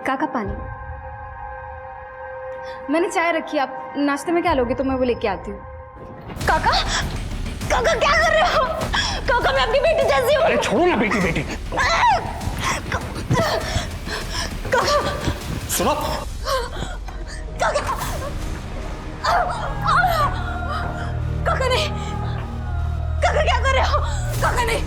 काका पानी। मैंने चाय रखी, आप नाश्ते में क्या लोगे तो मैं वो लेके आती हूँ। काका, काका क्या कर रहे हो? काका मैं अपनी बेटी जैसी हूँ। अरे छोड़ो ना बेटी बेटी। काका सुनो। काका, काका नहीं, काका क्या कर रहे हो? काका नहीं।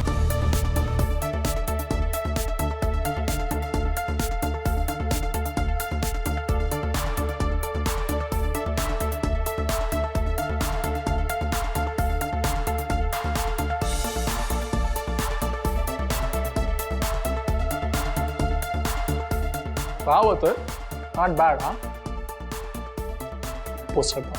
कहा वो तो नॉट बैड। हाँ पोस्ट करता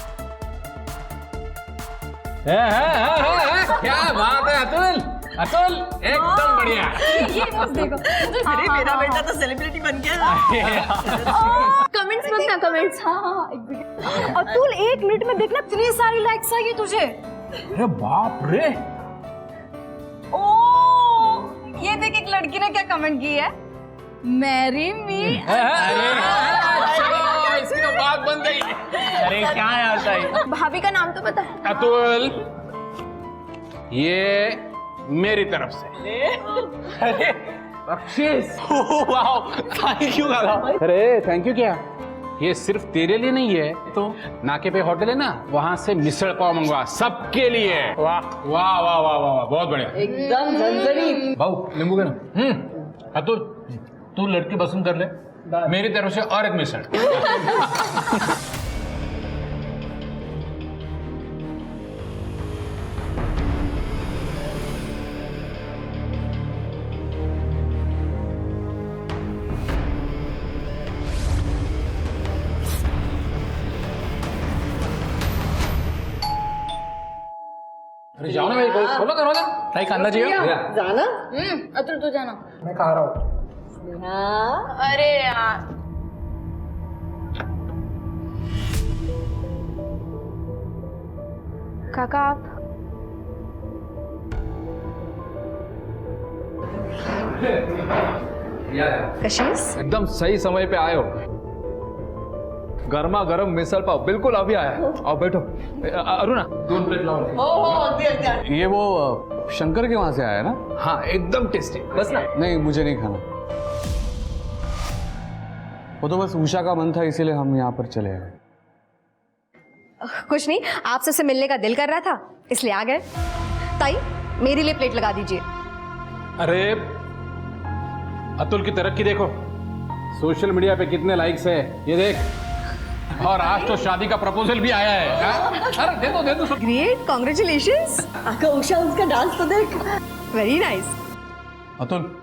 क्या बात है अतुल, अतुल एकदम बढ़िया। ये बस देखो। अरे मेरा बेटा तो सेलिब्रिटी बन गया। कमेंट्स मत ना, कमेंट्स। हाँ एक मिनट। अतुल 1 मिनट में देखना इतनी सारी लाइक्स आई है तुझे। अरे बाप रे। ओ ये देख एक लड़की ने क्या कमेंट की है, मैरी मी। इसकी तो बात बन गई। अरे क्या यार साई। भाभी का नाम तो पता है? अतुल ये मेरी तरफ से अरे बख्शीश। वाओ थैंक यू काका। अरे थैंक यू क्या, ये सिर्फ तेरे लिए नहीं है तो नाके पे होटल है ना, वहां से मिसल पाव मंगवा सबके लिए। वाह वाह वाह वाह वाह बहुत बढ़िया। एकदम झंझनी। भाऊ नींबू के ना। अतुल तू लड़की पसंद कर ले, मेरी तरफ से और एक मिसल। अरे जाओ ना भाई, खोलो दरवाजा। नहीं खाना चाहिए। जाना। अतुल तू जाना। मैं खा रहा हूँ। अरे यार काका आप कशिश एकदम सही समय पे आए हो। गर्मा गर्म मिसल पाव बिल्कुल अभी आया। आओ बैठो। अरुणा 2 प्लेट लाओ। ये वो शंकर के वहां से आया ना? हाँ एकदम टेस्टी। बस ना। नहीं मुझे नहीं खाना, वो तो बस उषा का मन था इसीलिए हम यहाँ पर चले आए। कुछ नहीं, आप सबसे मिलने का दिल कर रहा था इसलिए आ गए। ताई मेरे लिए प्लेट लगा दीजिए। अरे अतुल की तरक्की देखो, सोशल मीडिया पे कितने लाइक्स है ये देख, और आज तो शादी का प्रपोजल भी आया है। अरे दे दो ग्रेट, कॉन्ग्रेचुलेशंस। आका उषा उसका डांस तो देख। Very nice. अतुल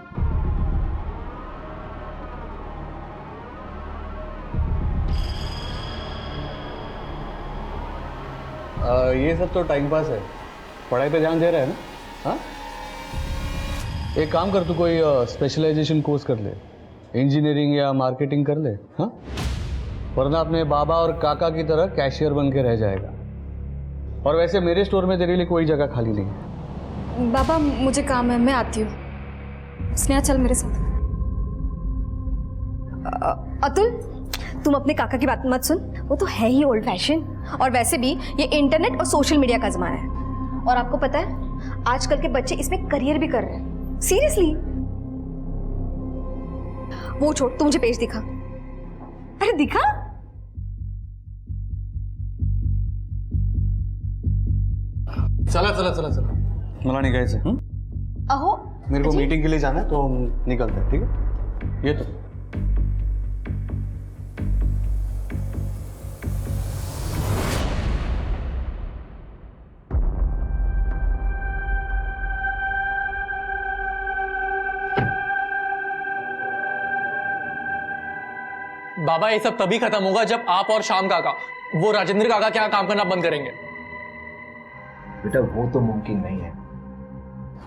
ये सब तो टाइम पास है, पढ़ाई पे ध्यान दे रहा है ना? हाँ एक काम कर, तू कोई स्पेशलाइजेशन कोर्स कर ले, इंजीनियरिंग या मार्केटिंग कर ले। हाँ वरना अपने बाबा और काका की तरह कैशियर बन के रह जाएगा। और वैसे मेरे स्टोर में तेरे लिए कोई जगह खाली नहीं है। बाबा मुझे काम है, मैं आती हूँ। स्नेहा चल मेरे साथ। अतुल तुम अपने काका की बात मत सुन, वो तो है ही ओल्ड फैशन। और वैसे भी ये इंटरनेट और सोशल मीडिया का जमाना है, और आपको पता है आजकल के बच्चे इसमें करियर भी कर रहे हैं। सीरियसली। वो छोड़, तू मुझे पेज दिखा। अरे दिखा। चला चला चला चला, मला निघायचं। अहो मेरे को मीटिंग के लिए जाना है तो हम निकलते हैं, ठीक है? ये तो बाबा ये सब तभी खत्म होगा जब आप और श्याम काका, वो राजेंद्र काका के यहाँ काम करना बंद करेंगे। बेटा वो तो मुमकिन नहीं है,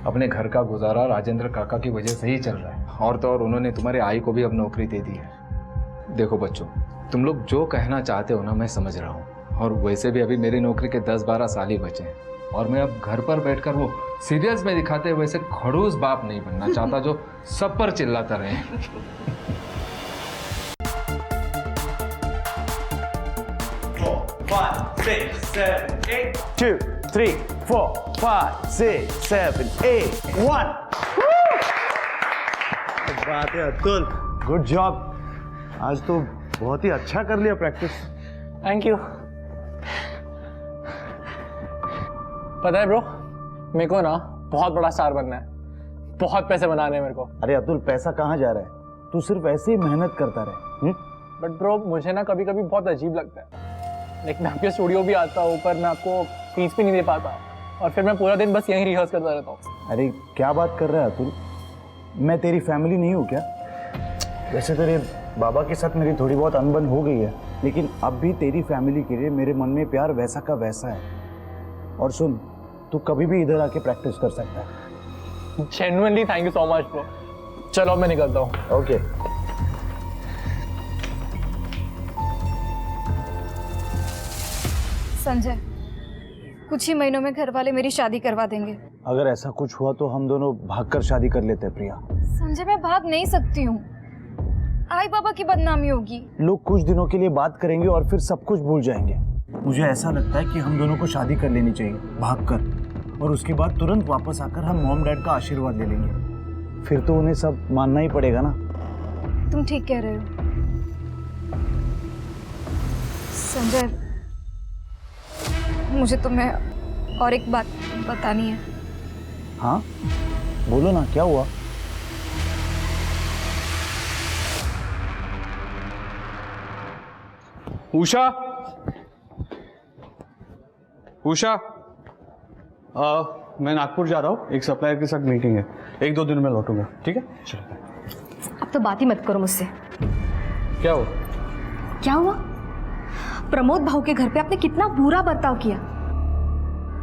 अपने घर का गुजारा राजेंद्र काका की वजह से ही चल रहा है, और तो और उन्होंने तुम्हारे आई को भी अब नौकरी दे दी है। देखो बच्चों, तुम लोग जो कहना चाहते हो ना मैं समझ रहा हूँ, और वैसे भी अभी मेरी नौकरी के 10-12 साल ही बचे हैं, और मैं अब घर पर बैठकर वो सीरियस में दिखाते हुए वैसे खड़ूस बाप नहीं बनना चाहता जो सब पर चिल्लाता रहे। 5, 6, 7, 8. 2, 3, 4, 5, 6, 7, 8, 1. बात है अतुल, गुड जॉब। आज तो बहुत ही अच्छा कर लिया प्रैक्टिस। Thank you. पता है ब्रो, मेरे को ना बहुत बड़ा स्टार बनना है, बहुत पैसे बनाने हैं मेरे को। अरे अतुल, पैसा कहाँ जा रहा है? तू सिर्फ ऐसे ही मेहनत करता रहे। बट ब्रो मुझे ना कभी कभी बहुत अजीब लगता है, लाइक मैं आपके स्टूडियो भी आता हूँ पर मैं आपको फीस भी नहीं दे पाता और फिर मैं पूरा दिन बस यहीं रिहर्स करता रहता हूँ। अरे क्या बात कर रहा है अतुल, मैं तेरी फैमिली नहीं हूँ क्या? वैसे तेरे बाबा के साथ मेरी थोड़ी बहुत अनबन हो गई है, लेकिन अब भी तेरी फैमिली के लिए मेरे मन में प्यार वैसा का वैसा है। और सुन, तू कभी भी इधर आके प्रैक्टिस कर सकता है। Genuinely thank you so much bro. चलो मैं निकलता हूँ। ओके। संजय, कुछ ही महीनों में घर वाले मेरी शादी करवा देंगे। अगर ऐसा कुछ हुआ तो हम दोनों भागकर शादी कर लेते हैं प्रिया। संजय, मैं भाग नहीं सकती हूँ, आई बाबा की बदनामी होगी। लोग कुछ दिनों के लिए बात करेंगे और फिर सब कुछ भूल जाएंगे। मुझे ऐसा लगता है कि हम दोनों को शादी कर लेनी चाहिए भागकर, और उसके बाद तुरंत वापस आकर हम मॉम डैड का आशीर्वाद ले लेंगे। फिर तो उन्हें सब मानना ही पड़ेगा ना। तुम ठीक कह रहे हो संजय, मुझे तुम्हें और एक बात बतानी है। हाँ बोलो ना, क्या हुआ? उषा, उषा, मैं नागपुर जा रहा हूँ, एक सप्लायर के साथ मीटिंग है, 1-2 दिन में लौटूंगा, ठीक है? चलो। अब तो बात ही मत करो मुझसे। क्या हुआ? क्या हुआ? प्रमोद भाऊ के घर पे आपने कितना बुरा बर्ताव किया।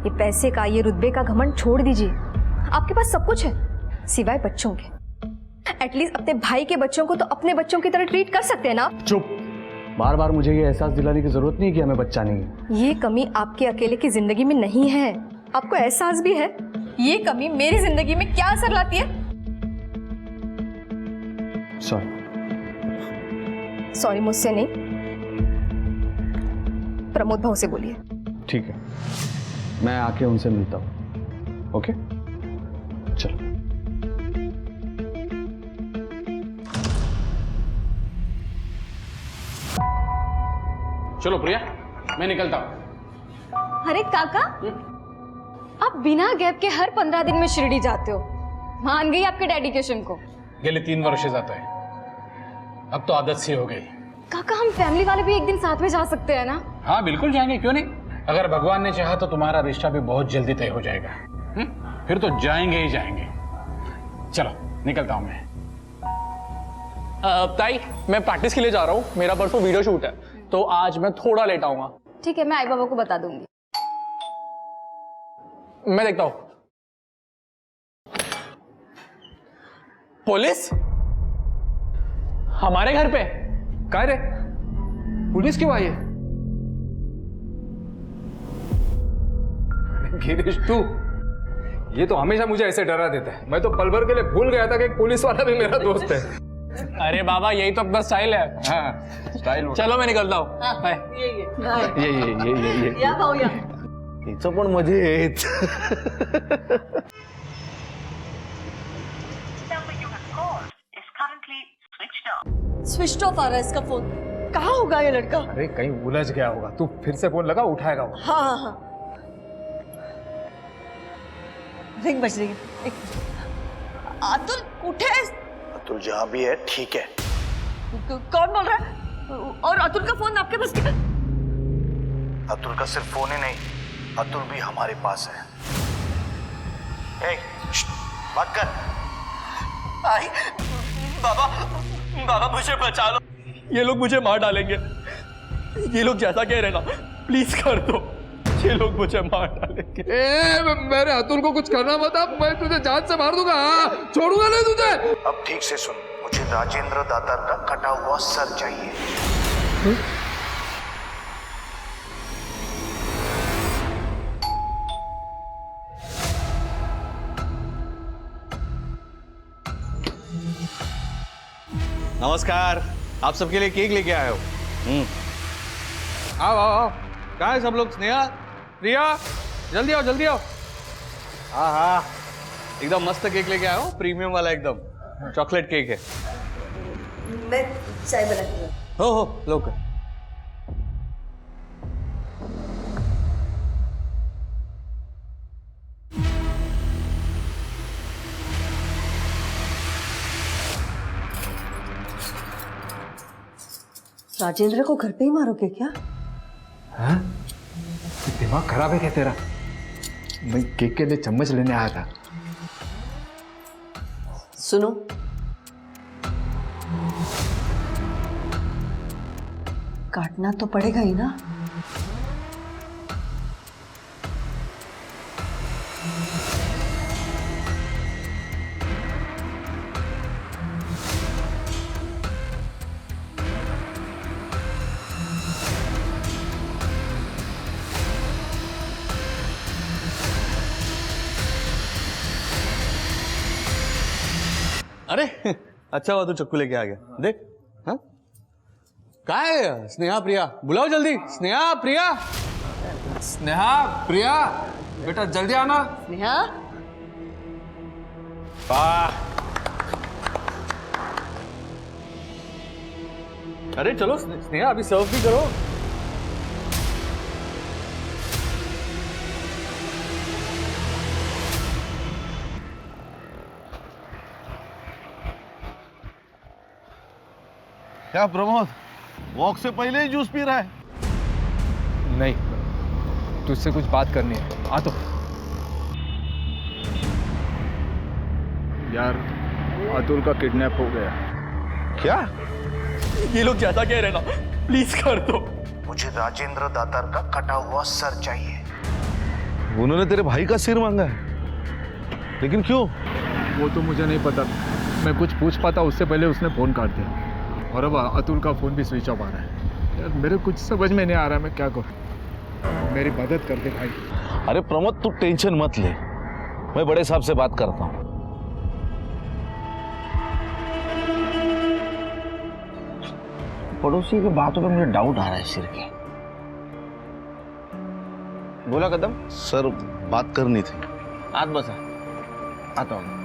ये पैसे का, ये रुतबे का घमंड छोड़ दीजिए। आपके पास सब कुछ है सिवाय बच्चों के। एटलीस्ट अपने भाई के बच्चों को तो अपने बच्चों की तरह ट्रीट कर सकते हैं ना। चुप, बार बार मुझे ये एहसास दिलाने की जरूरत नहीं कि हमें बच्चा नहीं है। ये कमी आपके अकेले की जिंदगी में नहीं है, आपको एहसास भी है। ये कमी मेरी जिंदगी में क्या असर लाती है? सॉरी मुझसे नहीं, प्रमोद भाऊ से बोलिए। ठीक है, मैं आके उनसे मिलता हूँ। ओके, चलो। चलो प्रिया, मैं निकलता हूँ। अरे काका, आप बिना गैप के हर 15 दिन में शिरडी जाते हो। मान गई आपके डेडिकेशन को। गेले 3 वर्ष जाता है, अब तो आदत सी हो गई। काका, हम फैमिली वाले भी एक दिन साथ में जा सकते हैं ना? हाँ बिल्कुल जाएंगे, क्यों नहीं। अगर भगवान ने चाहा तो तुम्हारा रिश्ता भी बहुत जल्दी तय हो जाएगा। फिर तो जाएंगे ही जाएंगे। चलो निकलता हूँ मैं। ताई, मैं प्रैक्टिस के लिए जा रहा हूँ, मेरा परसों वीडियो शूट है, तो आज मैं थोड़ा लेट आऊंगा। ठीक है, मैं आई बाबा को बता दूंगी। मैं देखता हूँ। पुलिस हमारे घर पे? क्या रे, पुलिस क्यों आई है? गिरीश, तू ये तो हमेशा मुझे ऐसे डरा देता है। मैं तो पल भर के लिए भूल गया था कि एक पुलिस वाला भी मेरा दोस्त है। अरे बाबा, यही तो अपना स्टाइल है। हाँ स्टाईल. चलो मैं निकलता हूँ। बाय। या भाऊ या. हिचं पण मजेत. स्विच ऑफ आ रहा है इसका फोन. कहाँ होगा ये लड़का? अरे कहीं उलझ गया होगा, तू फिर से फोन लगा, उठाएगा वो। हाँ हाँ हाँ, रिंग बज रही है. अतुल कुठे है? अतुल जहाँ भी है ठीक है. कौन बोल रहा है? और अतुल का फोन आपके पास कितना? अतुल का सिर्फ फोन ही नहीं, अतुल भी हमारे पास है. बात कर. आई बाबा, बाबा मुझे बचा लो. ये लोग मुझे मार डालेंगे। ये लोग जैसा कह रहे ना, प्लीज कर दो। ये लोग मुझे मार डालेंगे। मेरे अतुल को कुछ करना मत, अब मैं तुझे जान से मार दूंगा। छोड़ूंगा नहीं तुझे। अब ठीक से सुन, मुझे राजेंद्र दातार का कटा हुआ सर चाहिए. नमस्कार, आप सबके लिए केक लेके आए हो. आओ आओ आओ, कहाँ है सब लोग? स्नेहा, प्रिया, जल्दी आओ जल्दी आओ। हाँ हाँ, एकदम मस्त केक लेके आया हूँ, प्रीमियम वाला एकदम चॉकलेट केक है। मैं चाय बनाती हूँ। हो लोग। राजेंद्र को घर पे ही मारोगे क्या? हाँ? दिमाग खराब है क्या तेरा? मैं केक के लिए चम्मच लेने आया था। सुनो, काटना तो पड़ेगा ही ना। अरे अच्छा हुआ तू चक्कू लेके आ गया। देख, हाँ कहाँ है स्नेहा प्रिया? बुलाओ जल्दी। स्नेहा प्रिया, स्नेहा प्रिया, बेटा जल्दी आना। स्नेहा, अरे चलो स्नेहा, अभी सर्व भी करो। क्या प्रमोद, वॉक से पहले ही जूस पी रहा है? नहीं, तुझसे कुछ बात करनी है। आ तो। यार, अतुल का किडनैप हो गया। क्या? ये लोग ज्यादा कह रहे ना, प्लीज कर दो। मुझे राजेंद्र दातार का कटा हुआ सर चाहिए। उन्होंने तेरे भाई का सिर मांगा है, लेकिन क्यों? वो तो मुझे नहीं पता। मैं कुछ पूछ पाता उससे पहले उसने फोन काट दिया। और अब अतुल का फोन भी स्विच ऑफ आ रहा है। यार मेरे कुछ समझ में नहीं आ रहा, मैं क्या करूं? मेरी मदद कर दे भाई। अरे प्रमोद, तू टेंशन मत ले, मैं बड़े साहब से बात करता हूँ। पड़ोसी की बातों पे मुझे डाउट आ रहा है सिर के। बोला कदम। सर, बात करनी थी। आज बसा, आता हूँ।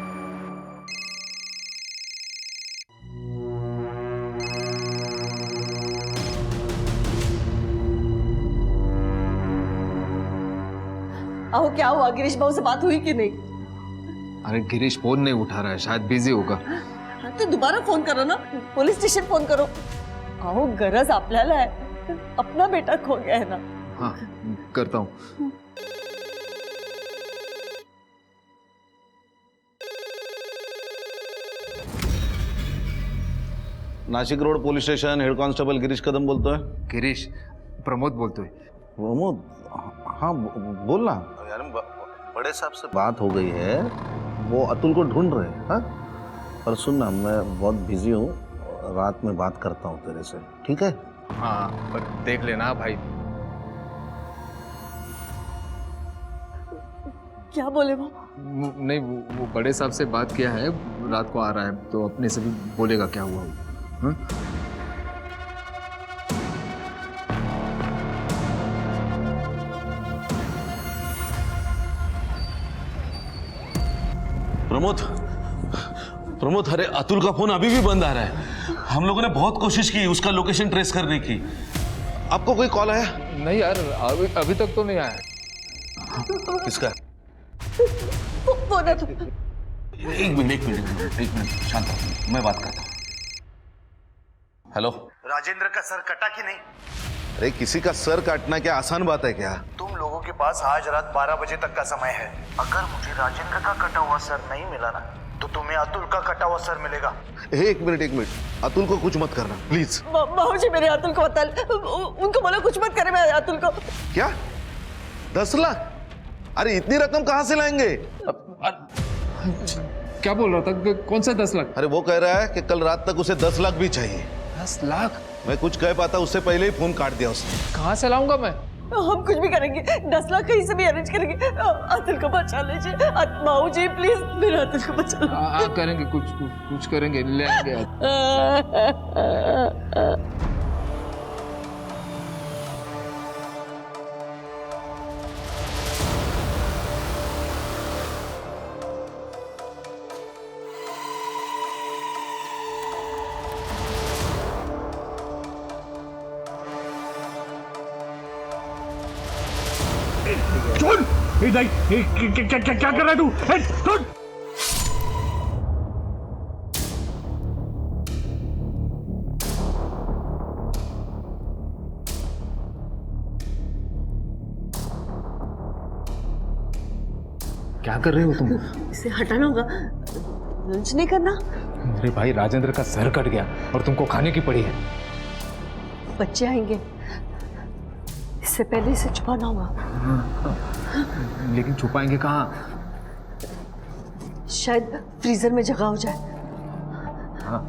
आओ, क्या हुआ? गिरीश बाबू से बात हुई कि नहीं? अरे गिरीश फोन नहीं उठा रहा है, शायद बिजी होगा। हाँ, तो दोबारा फोन करो ना, पुलिस स्टेशन फोन करो। आओ, गरज आपल्याला है, अपना बेटा खो गया है ना। हाँ, करता हूँ। Nashik road police station, head constable Girish Kadam बोलतो है। गिरीश, प्रमोद बोलते हैं। प्रमोद, हाँ बोलना। यार बड़े साहब से बात हो गई है, वो अतुल को ढूंढ रहे हैं। हाँ, पर सुनना, मैं बहुत बिजी हूँ, रात में बात करता हूँ तेरे से, ठीक है? हाँ, पर देख लेना भाई। क्या बोले वो? नहीं, वो बड़े साहब से बात किया है, रात को आ रहा है तो अपने से भी बोलेगा क्या हुआ। हाँ? प्रमोद, अरे अतुल का फोन अभी भी बंद आ रहा है। हम लोगों ने बहुत कोशिश की उसका लोकेशन ट्रेस करने की। आपको कोई कॉल आया? नहीं यार, अभी तक तो नहीं आया। किसका? फोन है तो। एक मिनट, शांत हो, मैं बात करता हूँ। हेलो, राजेंद्र का सर कटा कि नहीं? अरे किसी का सर काटना क्या आसान बात है क्या? तुम लोगों के पास आज रात 12 बजे तक का समय है। अगर मुझे राजेंद्र का कटा हुआ सर नहीं मिला ना, तो तुम्हें अतुल का कटा हुआ सर मिलेगा। एक मिनट, अतुल को कुछ मत करना प्लीज। बाबू जी, मेरे अतुल को बता, उनको बोलो कुछ मत करे मेरे अतुल को। क्या? 10 लाख? अरे इतनी रकम कहाँ से लाएंगे? क्या बोल रहा था? कौन सा 10 लाख? अरे वो कह रहा है कि कल रात तक उसे 10 लाख भी चाहिए। 10 लाख? मैं कुछ कह पाता उससे पहले ही फोन काट दिया उसने। कहाँ से लाऊंगा मैं? हम कुछ भी करेंगे, 10 लाख कहीं से भी अरेंज करेंगे। अतुल को बचा लीजिए बाबू जी, प्लीज मेरे अतुल को बचा लो। करेंगे, कुछ करेंगे, ले आएंगे। क्या कर रहा है तू? छोड़। क्या कर रहे हो तुम? इसे हटाना होगा, लंच नहीं करना। मेरे भाई राजेंद्र का सर कट गया और तुमको खाने की पड़ी है। बच्चे आएंगे, इससे पहले इसे छुपाना होगा। लेकिन छुपाएंगे कहाँ? शायद फ्रीजर में जगह हो जाए। हाँ।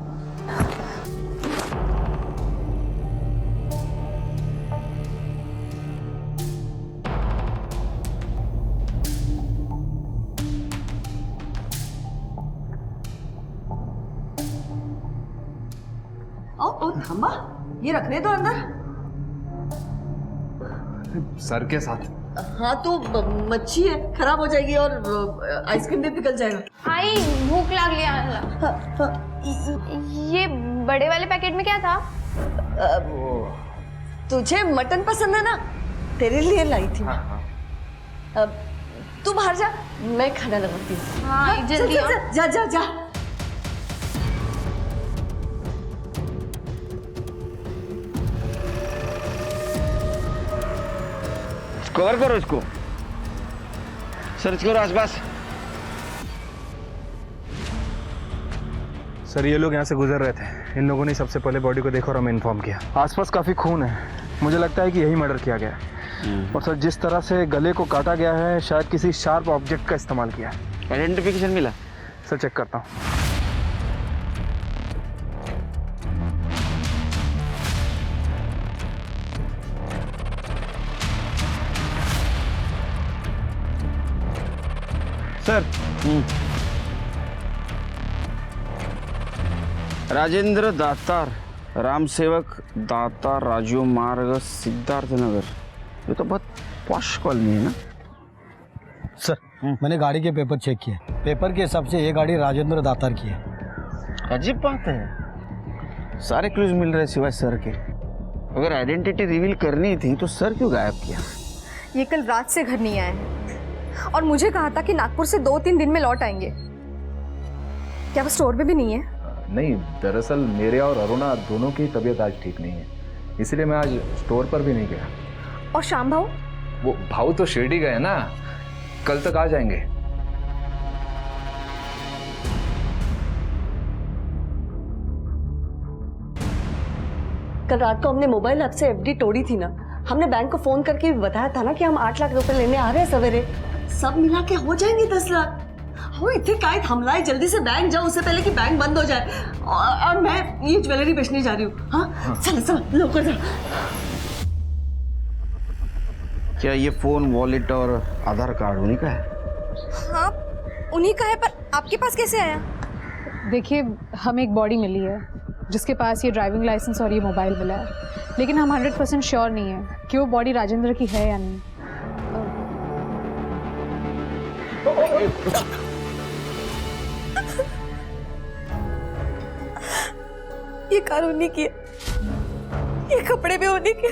ओ थम्मा, ये रखने दो अंदर। सर के साथ। हाँ तो मच्छी है, खराब हो जाएगी और आइसक्रीम भी पिघल जाएगा। आई भूख लग लिया। ये बड़े वाले पैकेट में क्या था? तुझे मटन पसंद है ना, तेरे लिए लाई थी। तू बाहर जा, मैं खाना लगाती हूँ। हाँ जल्दी आओ। जा जा जा। कवर करो इसको, सर्च करो आसपास। सर ये लोग यहाँ से गुजर रहे थे, इन लोगों ने सबसे पहले बॉडी को देखा और हमें इन्फॉर्म किया। आसपास काफ़ी खून है, मुझे लगता है कि यही मर्डर किया गया है। और सर जिस तरह से गले को काटा गया है, शायद किसी शार्प ऑब्जेक्ट का इस्तेमाल किया है। आइडेंटिफिकेशन मिला? सर चेक करता हूँ। सर राजेंद्र दातार, राम सेवक दातार, राजू मार्ग, सिद्धार्थ नगर। ये तो बहुत पॉश कॉलोनी है ना? सर मैंने गाड़ी के पेपर चेक किए, पेपर के हिसाब से ये गाड़ी राजेंद्र दातार की है। अजीब बात है, सारे क्लूज मिल रहे सिवाय सर के। अगर आइडेंटिटी रिवील करनी थी तो सर क्यों गायब किया? ये कल रात से घर नहीं आए हैं और मुझे कहा था कि नागपुर से 2-3 दिन में लौट आएंगे। क्या वो स्टोर में भी नहीं है? नहीं, दरअसल मेरे और अरुणा दोनों की तबीयत आज ठीक नहीं है, इसलिए मैं आज स्टोर पर भी नहीं गया। और श्याम भाऊ? वो भाऊ तो शिरडी गए ना, कल तक आ जाएंगे। कल रात को हमने मोबाइल ऐप से एफडी तोड़ी थी ना, हमने बैंक को फोन करके भी बताया था ना कि हम 8 लाख रुपए लेने आ रहे हैं सवेरे। सब मिला के हो जाएंगे 10 लाख। हो इतने काय थमला है, जल्दी से बैंक जाओ उससे पहले कि बैंक बंद हो जाए। और मैं ये ज्वेलरी बेचने जा रही हूँ। हाँ चलो चलो लौकर जा। क्या ये फोन, वॉलेट और आधार कार्ड उन्हीं का है? हाँ उन्हीं का है, पर आपके पास कैसे आया? देखिए हमें एक बॉडी मिली है जिसके पास ये ड्राइविंग लाइसेंस और ये मोबाइल मिला है, लेकिन हम 100% श्योर नहीं है कि वो बॉडी राजेंद्र की है या नहीं। ये कार उन्हीं की है, ये कपड़े भी उन्हीं के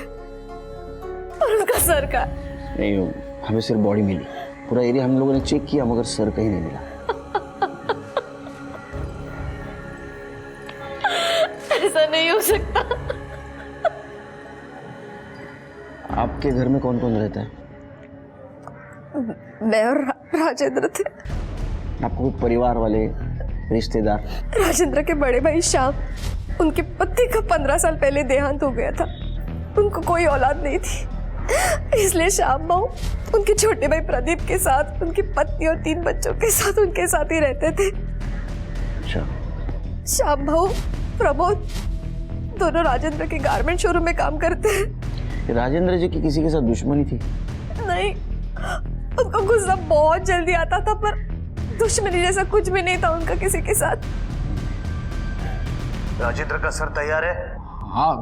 और उनका सर का। नहीं, हमें सिर्फ बॉडी मिली, पूरा एरिया हम लोगों ने चेक किया मगर सर कहीं नहीं मिला। ऐसा नहीं हो सकता। आपके घर में कौन कौन रहता है? मैं और राजेंद्र थे। आपको कोई परिवार वाले, रिश्तेदार? राजेंद्र के बड़े भाई श्याम, उनके पति का 15 साल पहले देहांत हो गया था। उनको कोई औलाद नहीं थी, इसलिए श्याम भाऊ उनके छोटे भाई प्रदीप के साथ, उनकी पत्नी और 3 बच्चों के साथ उनके साथ ही रहते थे। अच्छा। श्याम भाऊ, प्रमोद दोनों राजेंद्र के गारमेंट शोरूम में काम करते हैं। राजेंद्र जी की किसी के साथ दुश्मनी थी? नहीं, उनको गुस्सा बहुत जल्दी आता था, पर दुश्मनी जैसा कुछ भी नहीं था उनका किसी के साथ। राजेंद्र का सर तैयार है? हाँ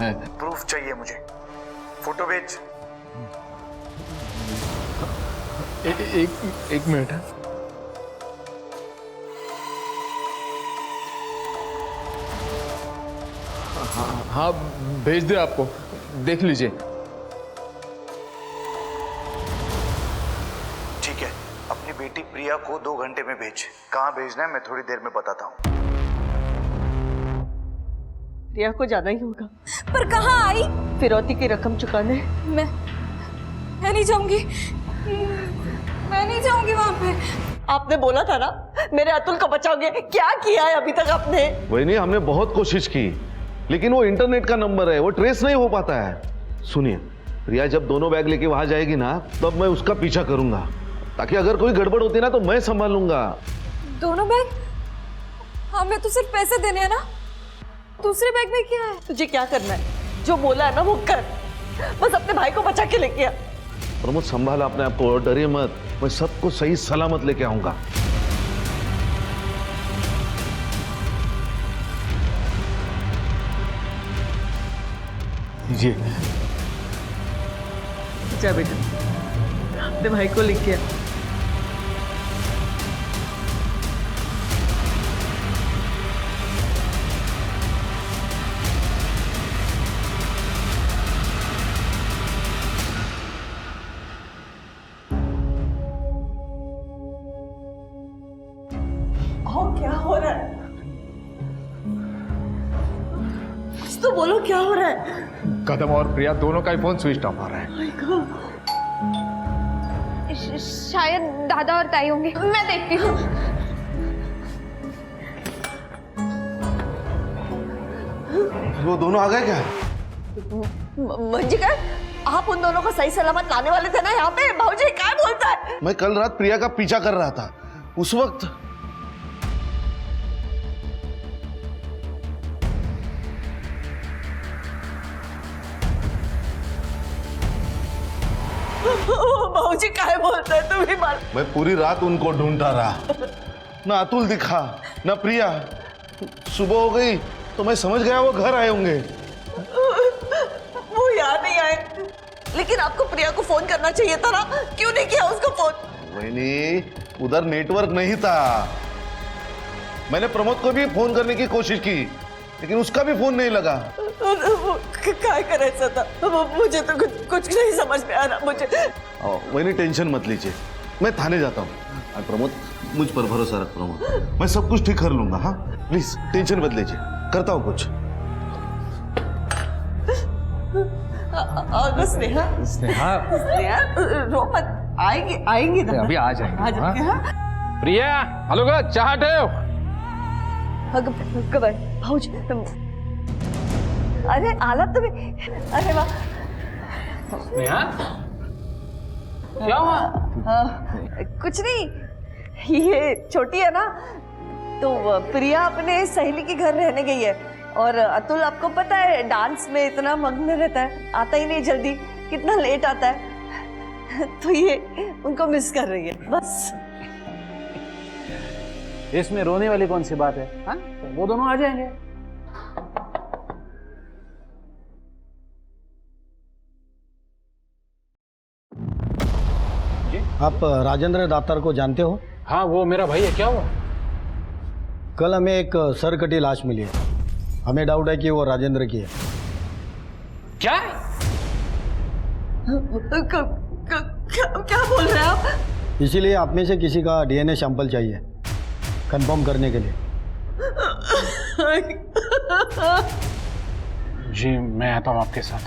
है। प्रूफ चाहिए मुझे, फोटो भेज। एक मिनट है। हाँ भेज दे, आपको देख लीजिए। को 2 घंटे में भेज। कहाँ भेजना है मैं थोड़ी देर में बताता हूँ। प्रिया को जाना ही होगा पर कहाँ आई? फिरौती की रकम चुकाने। मैं नहीं जाऊंगी, मैं नहीं जाऊंगी वहां पे। आपने बोला था ना मेरे अतुल को बचाओगे, क्या किया है अभी तक आपने? वही नहीं, हमने बहुत कोशिश की लेकिन वो इंटरनेट का नंबर है, वो ट्रेस नहीं हो पाता है। सुनिए, प्रिया जब दोनों बैग लेके वहां जाएगी ना तब मैं उसका पीछा करूंगा, ताकि अगर कोई गड़बड़ होती ना तो मैं संभाल लूंगा। दोनों बैग? हमें तो सिर्फ पैसे देने हैं ना, दूसरे बैग में क्या है? तुझे क्या करना है? जो बोला है ना वो कर, बस अपने भाई को बचा के लेके आ। प्रमोद संभाला अपने आप को, डरिए मत, मैं सबको सही सलामत लेके आऊंगा। जी जा बेटा, अपने भाई को लेके आ। क्या हो रहा है? कुछ तो बोलो, क्या हो रहा है? कदम और प्रिया दोनों का ही फोन स्विच ऑफ आ रहा है। शायद दादा और ताई होंगे, मैं देखती हूँ। वो दोनों आ गए क्या? मंजिका, आप उन दोनों को सही सलामत लाने वाले थे ना यहाँ पे? भाऊजी क्या बोलता है? मैं कल रात प्रिया का पीछा कर रहा था, उस वक्त भाऊजी क्या बोलता है? तुम ही मार। मैं पूरी रात उनको ढूंढता रहा, ना अतुल दिखा ना प्रिया। सुबह हो गई तो मैं समझ गया वो घर आए होंगे। वो यहाँ नहीं आए, लेकिन आपको प्रिया को फोन करना चाहिए था ना, क्यों नहीं किया उसको फोन? वही नहीं, उधर नेटवर्क नहीं था। मैंने प्रमोद को भी फोन करने की कोशिश की लेकिन उसका भी फोन नहीं लगा। क्या करायचं था? मुझे तो कुछ नहीं समझ में आ रहा मुझे। वही नहीं, टेंशन मत लीजिए, मैं थाने जाता हूँ। प्रमोद मुझ पर भरोसा रख प्रमोद, मैं सब कुछ ठीक कर लूंगा। हाँ प्लीज टेंशन मत लीजिए, करता हूँ कुछ। स्नेहा, स्नेहा रो मत, आएंगी ना, अभी आ जाएंगे। हाँ? प्रिया, हेलो का चाह ठेव। भाऊजी, अरे आला तुम्हें, अरे वाह। स्नेहा, क्या हुआ? कुछ नहीं, ये छोटी है ना, तो प्रिया अपने सहेली के घर रहने गई है और अतुल आपको पता है डांस में इतना मग्न रहता है, आता ही नहीं जल्दी, कितना लेट आता है, तो ये उनको मिस कर रही है बस। इसमें रोने वाली कौन सी बात है? हाँ? तो वो दोनों आ जाएंगे। आप राजेंद्र दातार को जानते हो? हाँ, वो मेरा भाई है। क्या हुआ? कल हमें एक सर कटी लाश मिली है, हमें डाउट है कि वो राजेंद्र की है। क्या? क्या बोल रहे हैं आप? इसीलिए आप में से किसी का डीएनए सैंपल चाहिए कंफर्म करने के लिए। जी मैं आता हूँ आपके साथ।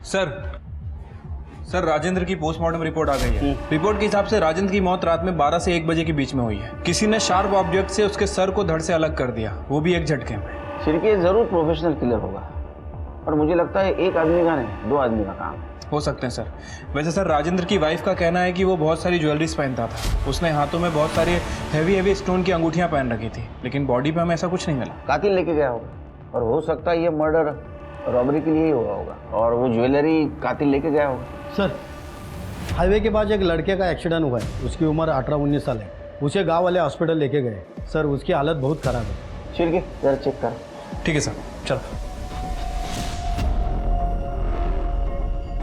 सर राजेंद्र की पोस्टमार्टम रिपोर्ट आ गई है। रिपोर्ट के हिसाब से राजेंद्र की मौत रात में 12 से 1 बजे के बीच में हुई है। किसी ने शार्प ऑब्जेक्ट से उसके सर को धड़ से अलग कर दिया, वो भी एक झटके में। छिड़के जरूर प्रोफेशनल किलर होगा और मुझे लगता है एक आदमी का नहीं 2 आदमी का काम है। हो सकते हैं सर। वैसे सर राजेंद्र की वाइफ का कहना है कि वो बहुत सारी ज्वेलरीज पहनता था, उसने हाथों में बहुत सारे हैवी स्टोन की अंगूठियां पहन रखी थी, लेकिन बॉडी पे हमें ऐसा कुछ नहीं मिला। कातिल लेके गया होगा और हो सकता है ये मर्डर रॉबरी के लिए ही हुआ होगा और वो ज्वेलरी कातिल लेके गया होगा। सर हाईवे के पास एक लड़के का एक्सीडेंट हुआ है, उसकी उम्र 18-19 साल है, उसे गांव वाले हॉस्पिटल लेके गए। सर उसकी हालत बहुत खराब है। छिड़के जरा चेक कर। ठीक है सर, चलो।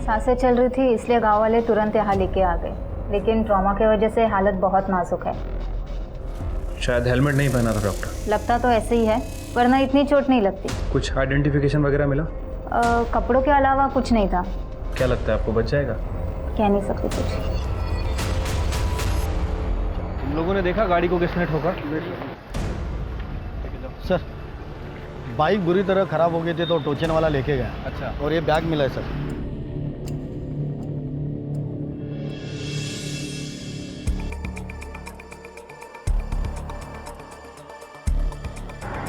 सांसें चल रही थी इसलिए गांव वाले तुरंत यहाँ लेके आ गए, लेकिन ट्रॉमा की वजह से हालत बहुत नाजुक है। शायद हेलमेट नहीं पहना था डॉक्टर। लगता तो ऐसे ही है, वरना इतनी चोट नहीं लगती। कुछ आइडेंटिफिकेशन वगैरह मिला? कपड़ों के अलावा कुछ नहीं था। क्या लगता है आपको बच जाएगा? कह नहीं सकती कुछ। लोगों ने देखा गाड़ी को किसने ठोका? सर बाइक बुरी तरह खराब हो गई थी तो टोचन वाला लेके गया। अच्छा। और ये बैग मिला है सर।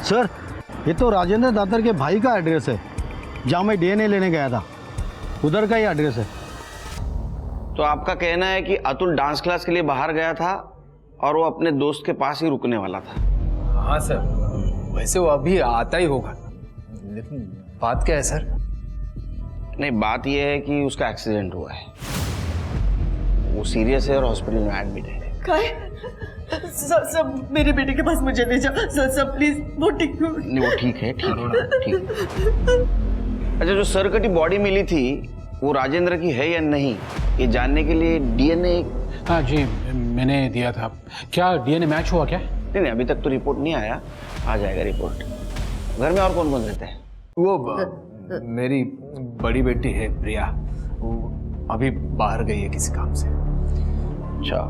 सर ये तो राजेंद्र दातर के भाई का एड्रेस है जहाँ मैं डीएनए लेने गया था, उधर का ही एड्रेस है। तो आपका कहना है कि अतुल डांस क्लास के लिए बाहर गया था और वो अपने दोस्त के पास ही रुकने वाला था? हाँ सर, वैसे वो अभी आता ही होगा, लेकिन बात क्या है सर? नहीं, बात यह है कि उसका एक्सीडेंट हुआ है, वो सीरियस है और हॉस्पिटल में एडमिट है। सब मेरे बेटे के पास मुझे ले जाओ सर, प्लीज। वो ठीक नहीं, वो ठीक है, ठीक। अच्छा, जो सर कटी बॉडी मिली थी वो राजेंद्र की है या नहीं, ये जानने के लिए डीएनए। हाँ जी, मैंने दिया था। क्या डीएनए मैच हुआ क्या? नहीं, अभी तक तो रिपोर्ट नहीं आया, आ जाएगा रिपोर्ट। घर में और कौन कौन रहते हैं? वो मेरी बड़ी बेटी है प्रिया, वो अभी बाहर गई है किसी काम से। अच्छा,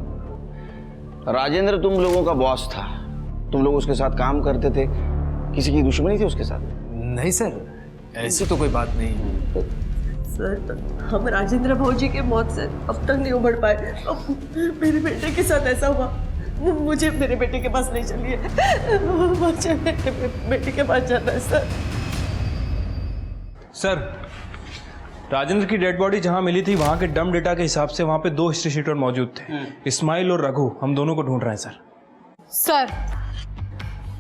राजेंद्र तुम लोगों का बॉस था, तुम लोग उसके साथ काम करते थे, किसी की दुश्मनी थी उसके साथ? नहीं सर, ऐसी तो कोई बात नहीं। सर हम राजेंद्र भौजी के मौत से अब तक नहीं उभर पाए। अब मेरे बेटे के साथ ऐसा हुआ, मुझे मेरे बेटे के पास नहीं चलिए, मुझे मेरे बेटे के पास जाना है सर। सर, राजेंद्र की डेड बॉडी जहां मिली थी वहां के डम डेटा के हिसाब से वहां पे 2 हिस्ट्री शीटर मौजूद थे, इस्माइल और रघु। हम दोनों को ढूंढ रहे हैं सर। सर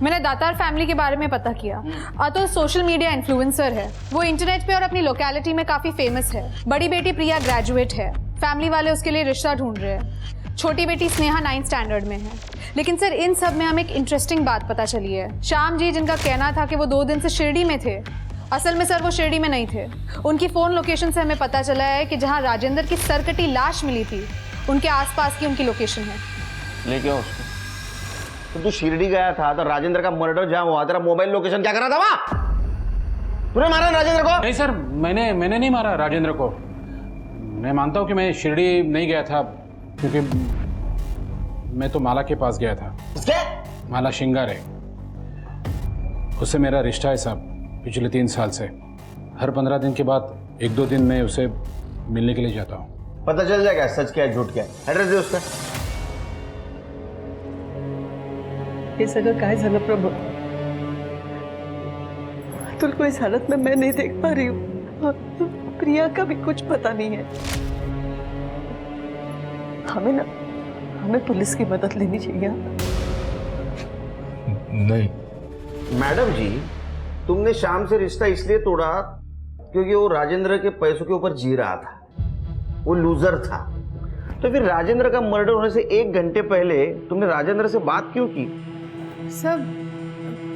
मैंने दातार फैमिली के बारे में पता किया। अतुल सोशल मीडिया इन्फ्लुएंसर है, वो इंटरनेट पे और अपनी लोकेलिटी में काफ़ी फेमस है। बड़ी बेटी प्रिया ग्रेजुएट है, फैमिली वाले उसके लिए रिश्ता ढूंढ रहे हैं। छोटी बेटी स्नेहा 9th स्टैंडर्ड में है। लेकिन सर इन सब में हमें एक इंटरेस्टिंग बात पता चली है। श्याम जी जिनका कहना था कि वो 2 दिन से शिरडी में थे, असल में सर वो शिरडी में नहीं थे। उनकी फ़ोन लोकेशन से हमें पता चला है कि जहाँ राजेंद्र की सरकटी लाश मिली थी उनके आसपास की उनकी लोकेशन है। लेके आओ उसको। तो तू शिरडी गया था तो राजेंद्र का मर्डर जहां हुआ, तेरा मोबाइल लोकेशन क्या कर रहा था वहां? तूने मारा राजेंद्र को? नहीं सर, मैंने नहीं मारा राजेंद्र को। मैं मानता हूं कि मैं शिरडी नहीं गया था, क्योंकि मैं तो माला के पास गया था। माला शिंगार है, उससे मेरा रिश्ता है साहब, पिछले 3 साल से। हर 15 दिन के बाद 1-2 दिन में उसे मिलने के लिए जाता हूँ। पता चल जाएगा सच क्या है झूठ क्या है। एड्रेस दे उसका। हे सगळं काय झालं प्रभू? अतुल को इस हालत में मैं नहीं देख पा रही हूँ, प्रिया का भी कुछ पता नहीं है। हमें पुलिस की मदद लेनी चाहिए। नहीं मैडम जी, तुमने शाम से रिश्ता इसलिए तोड़ा क्योंकि वो राजेंद्र के पैसों के ऊपर जी रहा था, वो लूजर था। तो फिर राजेंद्र का मर्डर होने से 1 घंटे पहले तुमने राजेंद्र से बात क्यों की? सर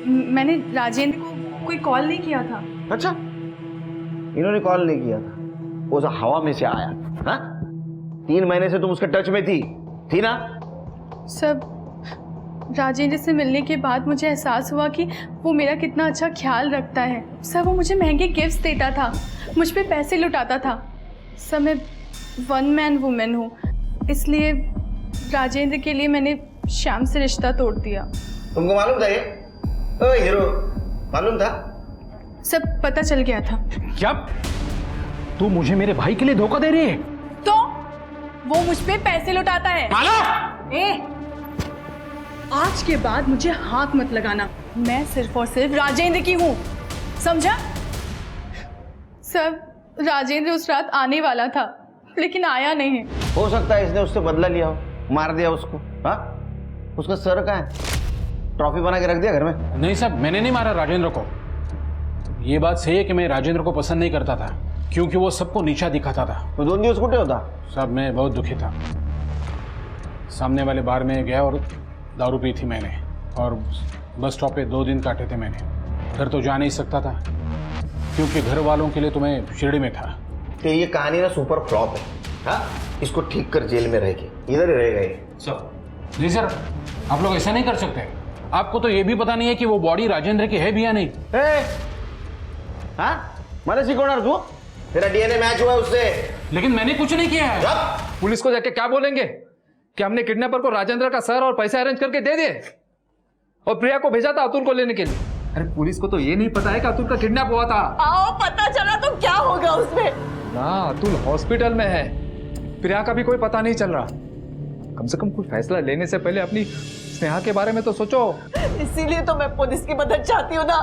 मैंने राजेंद्र को कोई कॉल नहीं किया था। अच्छा, इन्होंने कॉल नहीं किया था, वो जो हवा में से आया। हाँ, 3 महीने से तुम उसके टच में थी ना? सर राजेंद्र से मिलने के बाद मुझे एहसास हुआ कि वो मेरा कितना अच्छा ख्याल रखता है। सर वो मुझे महंगे गिफ्ट्स देता था, मुझ पे पैसे लुटाता था। सर मैं 1 मैन वुमेन हूँ, इसलिए राजेंद्र के लिए मैंने श्याम से रिश्ता तोड़ दिया। तुमको मालूम था ये? ओ हीरो, मालूम था? सब पता चल गया था। क्या तू मुझे मेरे भाई के लिए धोखा दे रही है? तो वो मुझ पे पैसे लुटाता है। आज के बाद मुझे हाथ मत लगाना, मैं सिर्फ और सिर्फ राजेंद्र की हूँ, समझा? सब राजेंद्र उस रात आने वाला था लेकिन आया नहीं है। हो सकता है इसने उससे बदला लिया हो, मार दिया उसको। हाँ, उसका सर कहाँ है? ट्रॉफी बना के रख दिया घर में? नहीं साहब, मैंने नहीं मारा राजेंद्र को। ये बात सही है कि मैं राजेंद्र को पसंद नहीं करता था, क्योंकि वो सबको नीचा दिखाता था। तो 2 दिवस कुटे होता? साहब मैं बहुत दुखी था। सामने वाले बार में गया और दारू पी थी मैंने, और बस स्टॉप पे 2 दिन काटे थे मैंने। घर तो जा नहीं सकता था क्योंकि घर वालों के लिए तो मैं शिरडी में था। तो ये कहानी ना सुपर फ्लॉप है। हाँ, इसको ठीक कर, जेल में रहेगी, इधर ही रहेगा ये। सर जी सर, आप लोग ऐसा नहीं कर सकते। आपको तो ये भी पता नहीं है कि वो बॉडी राजेंद्र की है भी या नहीं। हाँ, मैंने सिकोड़ा तू, तेरा डीएनए मैच हुआ उससे। लेकिन मैंने कुछ नहीं किया है। पुलिस को जाके क्या बोलेंगे? कि हमने किडनैपर को राजेंद्र का सर और पैसे अरेंज करके दे दिए और प्रिया को भेजा था अतुल को लेने के लिए। अरे पुलिस को तो ये नहीं पता है कि अतुल का किडनैप हुआ था। आओ पता चला तो क्या होगा उसमें? ना, अतुल हॉस्पिटल में है, प्रिया का भी कोई पता नहीं चल रहा। कम से कम कोई फैसला लेने से पहले अपनी स्नेहा के बारे में तो सोचो। इसीलिए तो मैं पुलिस की मदद चाहती हूँ ना,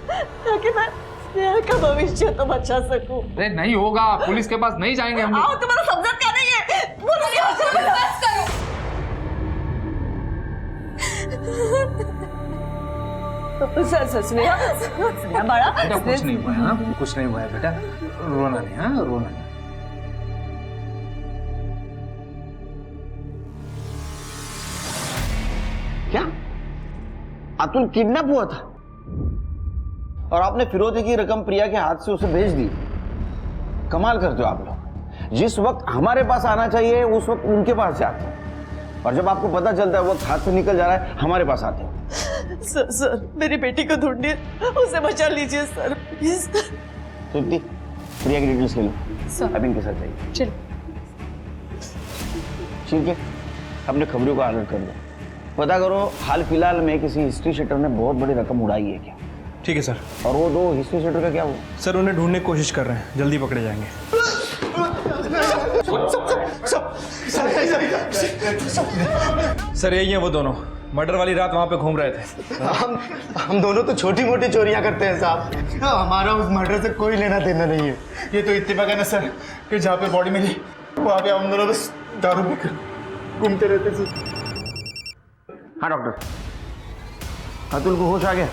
ताकि मैं स्नेहा का भविष्य तो बचा सकूं। अरे नहीं होगा, पुलिस के पास नहीं जाएंगे हम। आओ, तुम्हारा समझा क्या नहीं है? बस करो। स्नेहा बड़ा बेटा कुछ नहीं हुआ है, हाँ? कुछ नहीं हुआ है बेटा, रोना नहीं, हाँ रोना नहीं। क्या अतुल किडनैप हुआ था और आपने फिरौती की रकम प्रिया के हाथ से उसे भेज दी? कमाल करते हो आप लोग। जिस वक्त हमारे पास आना चाहिए उस वक्त उनके पास जाते हैं, और जब आपको पता चलता है वक्त हाथ से निकल जा रहा है हमारे पास आते हैं। सर मेरी बेटी को ढूंढिए, उसे बचा लीजिए सर प्लीज। तृप्ति, प्रिया की डिटेल्स ले लो, अब इनके साथ जाइए। चलो ठीक है, अपने खबरों को अलर्ट कर दो, पता करो हाल फिलहाल में किसी हिस्ट्री शीटर ने बहुत बड़ी रकम उड़ाई है क्या। ठीक है सर। और वो 2 हिस्ट्री शीटर का क्या हुआ? सर उन्हें ढूंढने की कोशिश कर रहे हैं, जल्दी पकड़े जाएंगे। सर यही है वो दोनों, मर्डर वाली रात वहां पे घूम रहे थे। हम दोनों तो छोटी मोटी चोरियां करते हैं साहब, हमारा उस मर्डर से कोई लेना देना नहीं है। ये तो इत्तेफाक है ना सर कि जहाँ पे बॉडी मिली वहाँ पे हम दोनों बस दारू पीकर घूमते रहते थे। हाँ डॉक्टर, अतुल को होश आ गया?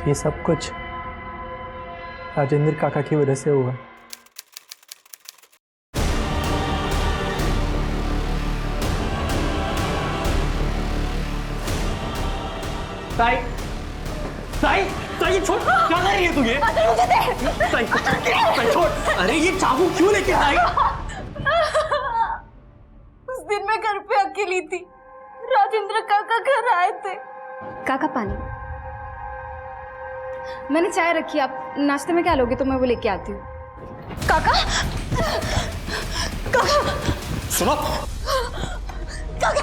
ये सब कुछ राजेंद्र काका की वजह से हुआ। साई साई साई छोड़, क्या कर रही है तू? ये साई साई छोड़, अरे ये चाकू क्यों लेके आई? उस दिन मैं घर पे अकेली थी, राजेंद्र काका घर आए थे। काका पानी, मैंने चाय रखी, आप नाश्ते में क्या लोगे तो मैं वो लेके आती हूँ। काका काका सुनो, काका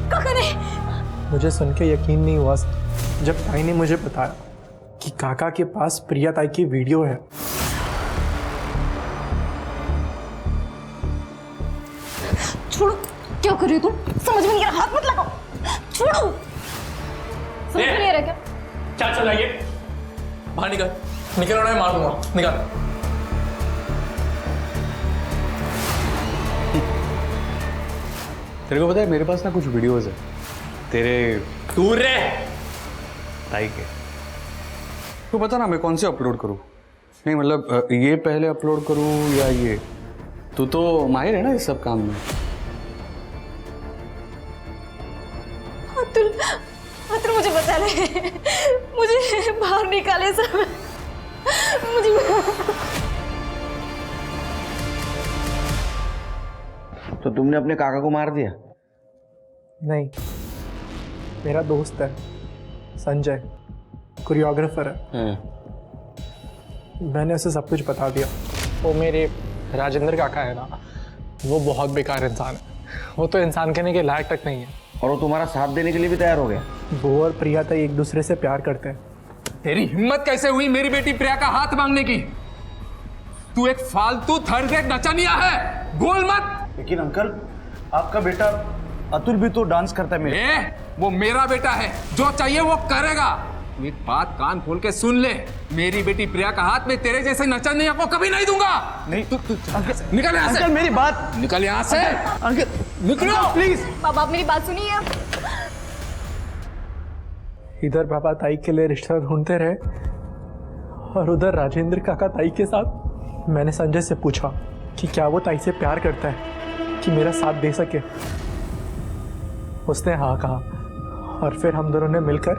काका नहीं। मुझे सुन के यकीन नहीं हुआ जब ताई ने मुझे बताया कि काका के पास प्रिया ताई की वीडियो है। छोड़ो, क्या कर रही हो तुम? समझ में नहीं आ रहा, हाथ मत लगाओ, छोड़ो। समझ में नहीं आ रहा क्या? क्या चलाइए, बाहर निकल, निकल रहा है, मार दूंगा, निकल। तेरे को पता है मेरे पास ना कुछ वीडियोस है तेरे, दूर रे ताई के। तो पता ना मैं कौन से अपलोड करूँ? नहीं मतलब ये पहले अपलोड करूँ या ये? तू तो माहिर है ना इस सब काम में। अतुल, अतुल मुझे बचा ले, मुझे बाहर निकाले सब, मुझे। तो तुमने अपने काका को मार दिया? नहीं, मेरा दोस्त है संजय, कोरियोग्राफर है, मैंने उसे सब कुछ बता दिया। वो मेरे राजेंद्र काका है ना, वो बहुत बेकार इंसान है, वो तो इंसान कहने के लायक तक नहीं है। और वो तुम्हारा साथ देने के लिए भी तैयार हो गया? वो और प्रिया ताई एक दूसरे से प्यार करते हैं। तेरी हिम्मत कैसे हुई मेरी बेटी प्रिया का हाथ मांगने की? तू एक फालतू थर्ड रेट नचनिया है, बोल मत। लेकिन अंकल, आपका बेटा अतुल भी तो डांस करता है मेरे। वो मेरा बेटा है, जो चाहिए वो करेगा। तू एक बात कान खोल के सुन ले, मेरी बेटी प्रिया का हाथ में तेरे जैसे नचनिया को कभी नहीं दूंगा। नहीं तू निकल यहाँ से। अंकल मेरी बात, निकल यहाँ से। अंकल निकलो प्लीज। बाबा आप मेरी बात सुनिए। इधर बाबा ताई के लिए रिश्ता ढूंढते रहे और उधर राजेंद्र काका ताई के साथ। मैंने संजय से पूछा कि क्या वो ताई से प्यार करता है कि मेरा साथ दे सके। उसने हाँ कहा और फिर हम दोनों ने मिलकर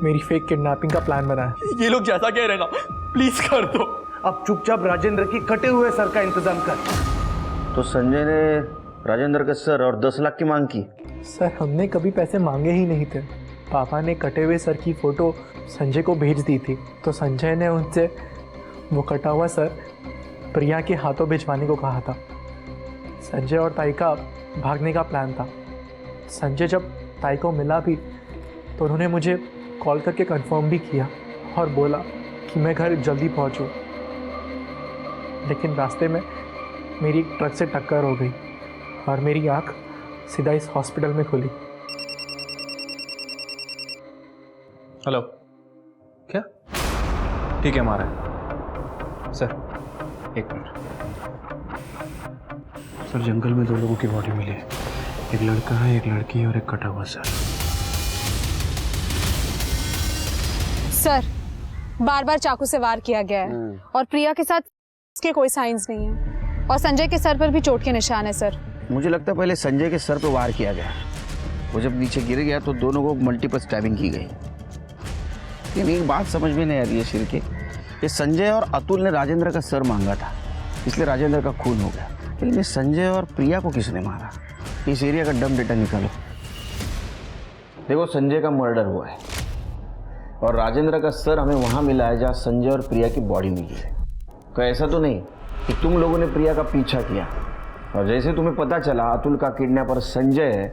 मेरी फेक किडनैपिंग का प्लान बनाया। ये लोग जैसा कह रहे ना प्लीज कर दो। अब चुपचाप राजेंद्र की कटे हुए सर का इंतजाम कर। तो संजय ने राजेंद्र के सर और 10 लाख की मांग की? सर हमने कभी पैसे मांगे ही नहीं थे। पापा ने कटे हुए सर की फोटो संजय को भेज दी थी, तो संजय ने उनसे वो कटा हुआ सर प्रिया के हाथों भिजवाने को कहा था। संजय और ताई का भागने का प्लान था। संजय जब ताई को मिला भी तो उन्होंने मुझे कॉल करके कंफर्म भी किया और बोला कि मैं घर जल्दी पहुंचूं। लेकिन रास्ते में मेरी एक ट्रक से टक्कर हो गई और मेरी आंख सीधा इस हॉस्पिटल में खुली। हेलो, क्या? ठीक है, हमारा सर। एक मिनट सर, जंगल में 2 लोगों की बॉडी मिली है। एक लड़का है, एक लड़की है और एक कटा हुआ सर। सर, बार बार चाकू से वार किया गया है और प्रिया के साथ इसके कोई साइंस नहीं है और संजय के सर पर भी चोट के निशान है सर। मुझे लगता है पहले संजय के सर पे वार किया गया। वो जब नीचे गिर गया तो दोनों को मल्टीपल स्टैबिंग की गई। लेकिन एक बात समझ में नहीं आ रही है शिर के, ये संजय और अतुल ने राजेंद्र का सर मांगा था, इसलिए राजेंद्र का खून हो गया। लेकिन ये संजय और प्रिया को किसने मारा? इस एरिया का डम डेटा निकालो। देखो, संजय का मर्डर हुआ है और राजेंद्र का सर हमें वहां मिला है जहां संजय और प्रिया की बॉडी मिली है। तो ऐसा तो नहीं कि तुम लोगों ने प्रिया का पीछा किया और जैसे तुम्हें पता चला अतुल का किडनैपर संजय है,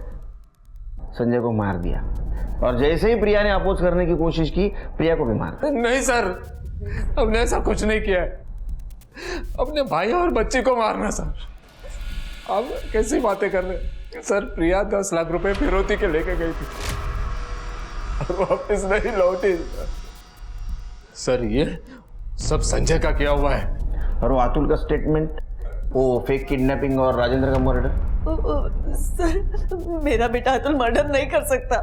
संजय को मार दिया और जैसे ही प्रिया ने अपोज करने की कोशिश की प्रिया को भी मार दिया। नहीं सर, हमने ऐसा कुछ नहीं किया है। अपने भाई और बच्ची को मारना सर। आप कैसी बातें कर रहे हैं सर? प्रिया 10 लाख रुपए फिरौती के लेके गई थी और वापस नहीं लौटी। सर, ये सब संजय का किया हुआ है। और वो अतुल का स्टेटमेंट, वो फेक किडनैपिंग और राजेंद्र का मर्डर। सर, मेरा बेटा अतुल मर्डर नहीं कर सकता।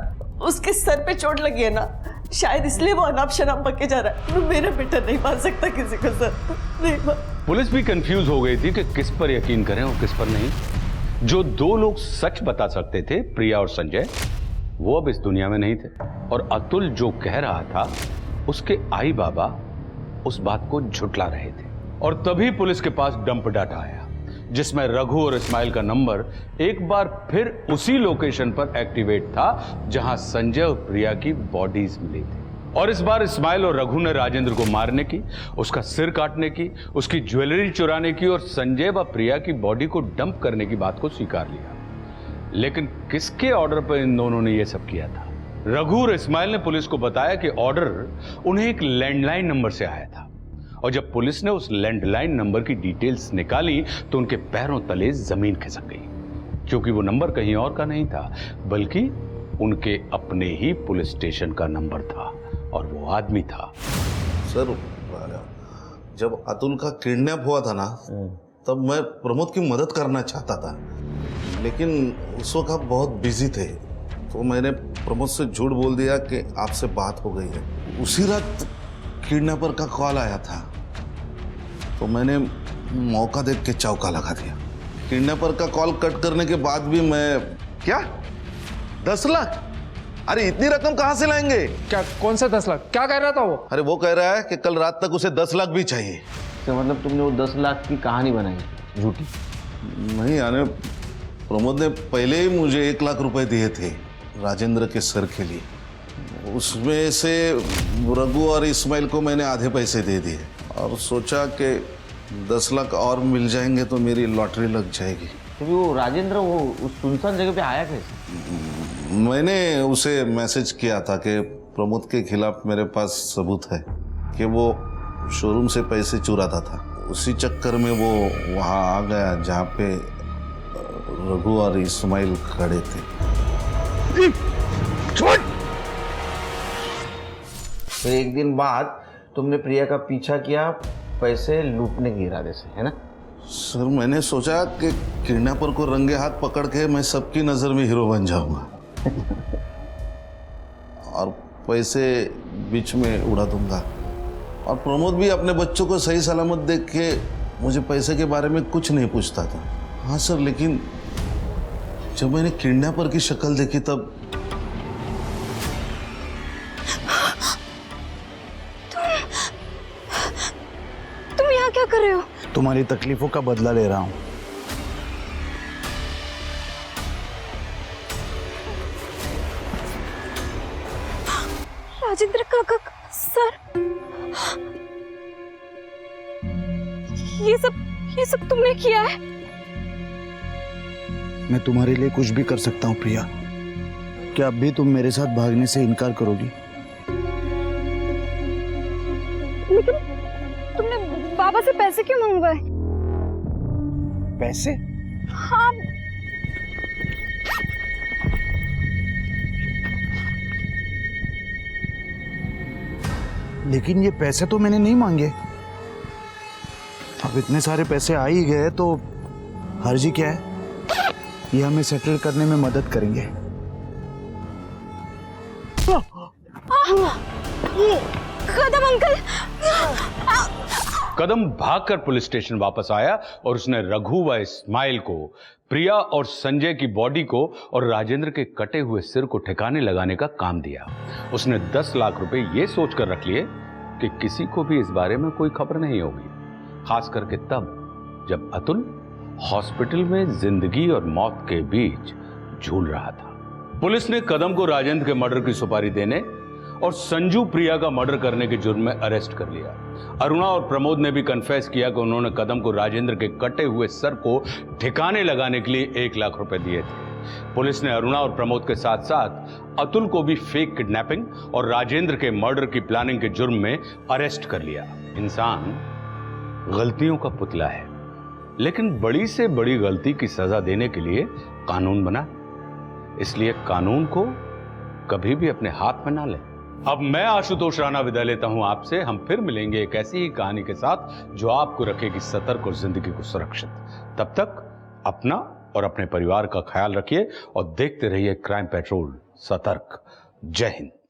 उसके सर पे चोट लगी है ना, शायद इसलिए वो अनाप शनाप पके जा रहा है। मेरा बेटा नहीं मार सकता किसी को सर, नहीं मार। पुलिस भी कंफ्यूज हो गई थी कि किस पर यकीन करें और किस पर नहीं। जो 2 लोग सच बता सकते थे, प्रिया और संजय, वो अब इस दुनिया में नहीं थे और अतुल जो कह रहा था उसके आई बाबा उस बात को झुटला रहे थे। और तभी पुलिस के पास डंप डाटा आया जिसमें रघु और इस्माइल का नंबर एक बार फिर उसी लोकेशन पर एक्टिवेट था जहां संजय और प्रिया की बॉडीज मिली थी। और इस बार इस्माइल और रघु ने राजेंद्र को मारने की, उसका सिर काटने की, उसकी ज्वेलरी चुराने की और संजय व प्रिया की बॉडी को डंप करने की बात को स्वीकार लिया। लेकिन किसके ऑर्डर पर इन दोनों ने यह सब किया था? रघु और इस्माइल ने पुलिस को बताया कि ऑर्डर उन्हें एक लैंडलाइन नंबर से आया था और जब पुलिस ने उस लैंडलाइन नंबर की डिटेल्स निकाली तो उनके पैरों तले जमीन खिसक गई, क्योंकि वो नंबर कहीं और का नहीं था बल्कि उनके अपने ही पुलिस स्टेशन का नंबर था और वो आदमी था। सर, जब अतुल का किडनैप हुआ था ना, तब मैं प्रमोद की मदद करना चाहता था, लेकिन उस वक्त आप बहुत बिजी थे, तो मैंने प्रमोद से झूठ बोल दिया कि आपसे बात हो गई है। उसी रात किडनैपर का कॉल आया था, तो मैंने मौका देख के चौका लगा दिया। किडनैपर का कॉल कट करने के बाद भी मैं क्या 10 लाख? अरे इतनी रकम कहां से लाएंगे? क्या? कौन सा 10 लाख? क्या कह रहा था वो? अरे वो कह रहा है कि कल रात तक उसे 10 लाख भी चाहिए। तो मतलब तुमने वो 10 लाख की कहानी बनाई झूठी? नहीं, यानी प्रमोद ने पहले ही मुझे 1 लाख रुपए दिए थे राजेंद्र के सर के लिए। उसमें से रघु और इस्माइल को मैंने आधे पैसे दे दिए और सोचा कि 10 लाख और मिल जाएंगे तो मेरी लॉटरी लग जाएगी। तो वो राजेंद्र वो उस सुनसान जगह पे आया कैसे? मैंने उसे मैसेज किया था कि प्रमोद के खिलाफ मेरे पास सबूत है कि वो शोरूम से पैसे चुराता था। उसी चक्कर में वो वहाँ आ गया जहाँ पे रघु और इस्माइल खड़े थे। तो एक दिन बाद तुमने प्रिया का पीछा किया पैसे लूटने के इरादे से, है ना? सर, मैंने सोचा कि किडनैपर को रंगे हाथ पकड़ के मैं सबकी नज़र में हीरो बन जाऊंगा और पैसे बीच में उड़ा दूंगा। और प्रमोद भी अपने बच्चों को सही सलामत देख के मुझे पैसे के बारे में कुछ नहीं पूछता था। हाँ सर, लेकिन जब मैंने किडनैपर की शक्ल देखी तब तुम यहाँ क्या कर रहे हो? तुम्हारी तकलीफों का बदला ले रहा हूँ। राजेंद्र काका सर, ये सब तुमने किया है? मैं तुम्हारे लिए कुछ भी कर सकता हूँ प्रिया। क्या अब भी तुम मेरे साथ भागने से इनकार करोगी? लेकिन तुमने बाबा से पैसे क्यों मंगवाए? पैसे? हाँ। लेकिन ये पैसे तो मैंने नहीं मांगे। अब इतने सारे पैसे आ ही गए तो हर्जी क्या है? ये हमें सेटल करने में मदद करेंगे। कदम अंकल। कदम भागकर पुलिस स्टेशन वापस आया और उसने रघु व इस्माइल को, प्रिया और संजय की बॉडी को और राजेंद्र के कटे हुए सिर को ठिकाने लगाने का काम दिया। उसने 10 लाख रुपए ये सोचकर रख लिए कि किसी को भी इस बारे में कोई खबर नहीं होगी, खास करके तब जब अतुल हॉस्पिटल में जिंदगी और मौत के बीच झूल रहा था। पुलिस ने कदम को राजेंद्र के मर्डर की सुपारी देने और संजू प्रिया का मर्डर करने के जुर्म में अरेस्ट कर लिया। अरुणा और प्रमोद ने भी कन्फेस किया कि उन्होंने कदम को राजेंद्र के कटे हुए सर को ठिकाने लगाने के लिए 1 लाख रुपए दिए थे। पुलिस ने अरुणा और प्रमोद के साथ साथ अतुल को भी फेक किडनैपिंग और राजेंद्र के मर्डर की प्लानिंग के जुर्म में अरेस्ट कर लिया। इंसान गलतियों का पुतला है, लेकिन बड़ी से बड़ी गलती की सजा देने के लिए कानून बना, इसलिए कानून को कभी भी अपने हाथ में ना लें। अब मैं आशुतोष राणा विदा लेता हूं आपसे। हम फिर मिलेंगे एक ऐसी ही कहानी के साथ जो आपको रखेगी सतर्क और जिंदगी को सुरक्षित। तब तक अपना और अपने परिवार का ख्याल रखिए और देखते रहिए क्राइम पेट्रोल सतर्क। जय हिंद।